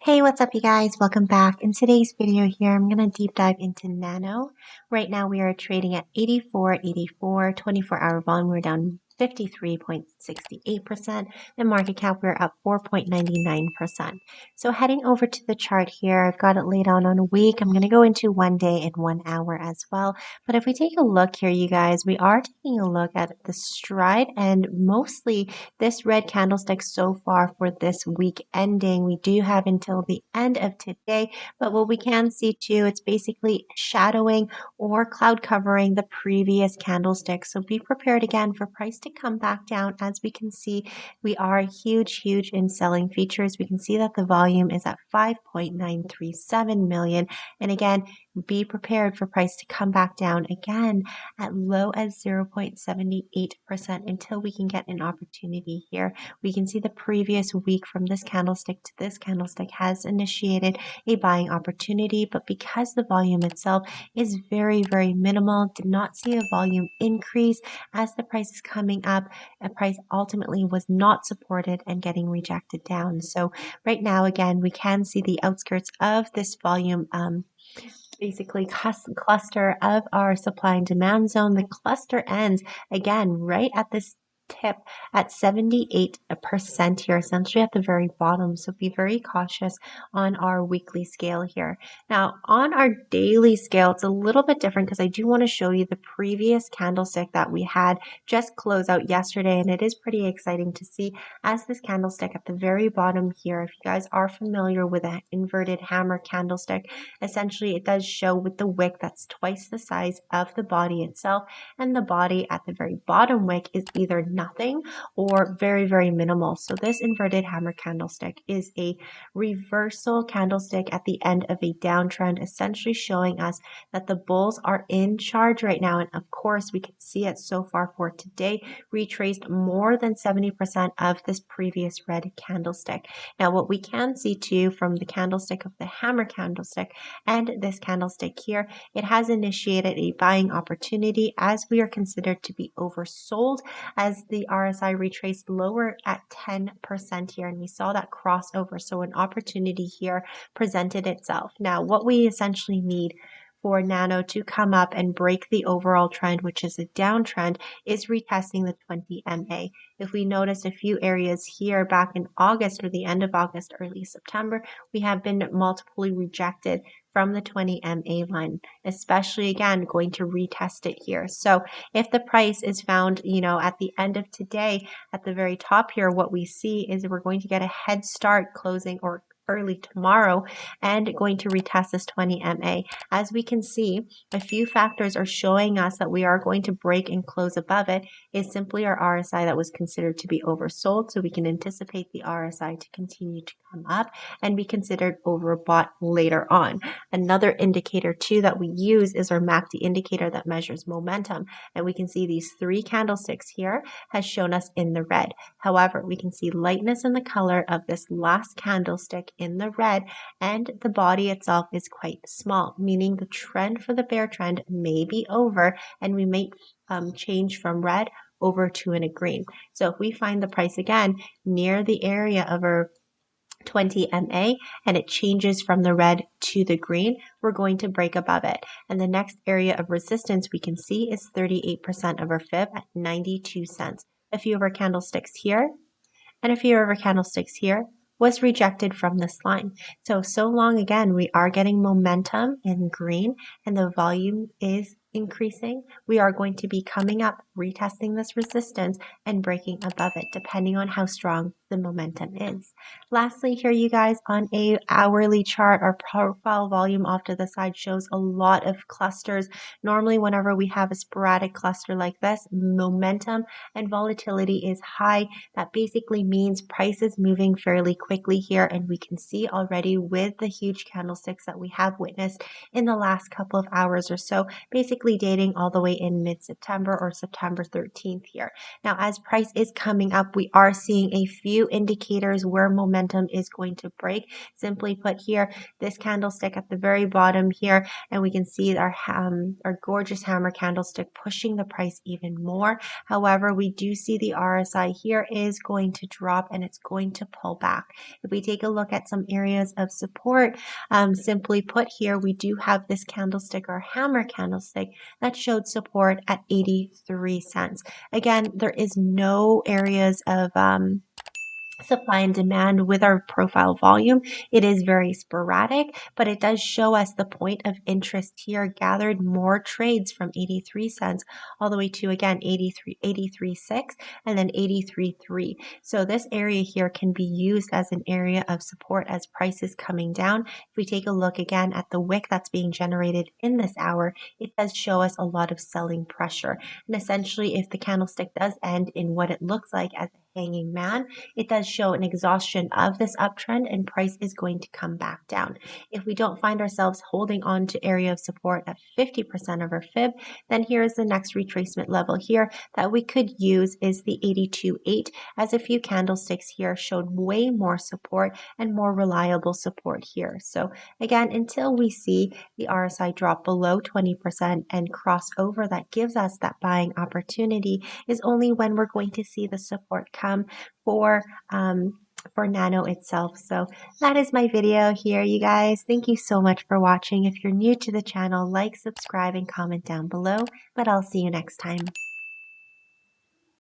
Hey, what's up, you guys? Welcome back. In today's video here, I'm going to deep dive into Nano. Right now, we are trading at 84.84, 24-hour volume. We're down 53.68%. The market cap, we're up 4.99%. So heading over to the chart here, I've got it laid out on a week. I'm going to go into 1 day and 1 hour as well. But if we take a look here, you guys, we are taking a look at the stride and mostly this red candlestick so far for this week ending. We do have until the end of today, but what we can see too, it's basically shadowing or cloud covering the previous candlestick. So be prepared again for price to come back down. As we can see, we are huge in selling features. We can see that the volume is at 5.937 million. And again, be prepared for price to come back down again at low as 0.78% until we can get an opportunity here. We can see the previous week from this candlestick to this candlestick has initiated a buying opportunity, but because the volume itself is very minimal, did not see a volume increase as the price is coming up. A price ultimately was not supported and getting rejected down. So right now, again, we can see the outskirts of this volume basically cluster of our supply and demand zone. The cluster ends again right at this tip at 78% here, essentially at the very bottom. So be very cautious on our weekly scale here. Now on our daily scale, it's a little bit different because I do want to show you the previous candlestick that we had just close out yesterday, and it is pretty exciting to see as this candlestick at the very bottom here. If you guys are familiar with an inverted hammer candlestick, essentially it does show with the wick that's twice the size of the body itself, and the body at the very bottom wick is either nothing or very minimal. So this inverted hammer candlestick is a reversal candlestick at the end of a downtrend, essentially showing us that the bulls are in charge right now. And of course, we can see it so far for today, retraced more than 70% of this previous red candlestick. Now, what we can see too from the candlestick of the hammer candlestick and this candlestick here, it has initiated a buying opportunity as we are considered to be oversold as the RSI retraced lower at 10% here, and we saw that crossover. So an opportunity here presented itself. Now, what we essentially need for Nano to come up and break the overall trend, which is a downtrend, is retesting the 20 MA. If we notice a few areas here back in August or the end of August, early September, we have been multiply rejected from the 20 MA line, especially again going to retest it here. So if the price is found, at the end of today, at the very top here, what we see is we're going to get a head start closing or early tomorrow and going to retest this 20 MA. As we can see, a few factors are showing us that we are going to break and close above it is simply our RSI that was considered to be oversold. So we can anticipate the RSI to continue to come up and be considered overbought later on. Another indicator too that we use is our MACD indicator that measures momentum. And we can see these three candlesticks here has shown us in the red. However, we can see lightness in the color of this last candlestick in the red, and the body itself is quite small, meaning the trend for the bear trend may be over and we may change from red over to a green. So if we find the price again near the area of our 20 MA and it changes from the red to the green, we're going to break above it. And the next area of resistance we can see is 38% of our fib at 92 cents. A few of our candlesticks here and a few of our candlesticks here was rejected from this line. So long again, we are getting momentum in green and the volume is increasing. We are going to be coming up, retesting this resistance and breaking above it, depending on how strong the momentum is. Lastly here, you guys, on a hourly chart, our profile volume off to the side shows a lot of clusters. Normally, whenever we have a sporadic cluster like this, momentum and volatility is high. That basically means price is moving fairly quickly here, and we can see already with the huge candlesticks that we have witnessed in the last couple of hours or so, basically dating all the way in mid-September or September 13th here. Now, as price is coming up, we are seeing a few few indicators where momentum is going to break. Simply put here, this candlestick at the very bottom here, and we can see our gorgeous hammer candlestick pushing the price even more. However, we do see the RSI here is going to drop and it's going to pull back. If we take a look at some areas of support, simply put here, we do have this candlestick or hammer candlestick that showed support at 83 cents. Again, there is no areas of supply and demand with our profile volume. It is very sporadic, but it does show us the point of interest here, gathered more trades from 83 cents all the way to, again, 83.6 and then 83.3. So this area here can be used as an area of support as price is coming down. If we take a look again at the wick that's being generated in this hour, it does show us a lot of selling pressure. And essentially, if the candlestick does end in what it looks like as a hanging man, it does show an exhaustion of this uptrend and price is going to come back down. If we don't find ourselves holding on to area of support at 50% of our fib, then here is the next retracement level here that we could use is the 82.8, as a few candlesticks here showed way more support and more reliable support here. So again, until we see the RSI drop below 20% and cross over, that gives us that buying opportunity, is only when we're going to see the support come for Nano itself. So that is my video here, you guys. Thank you so much for watching. If you're new to the channel, like, subscribe, and comment down below, but I'll see you next time.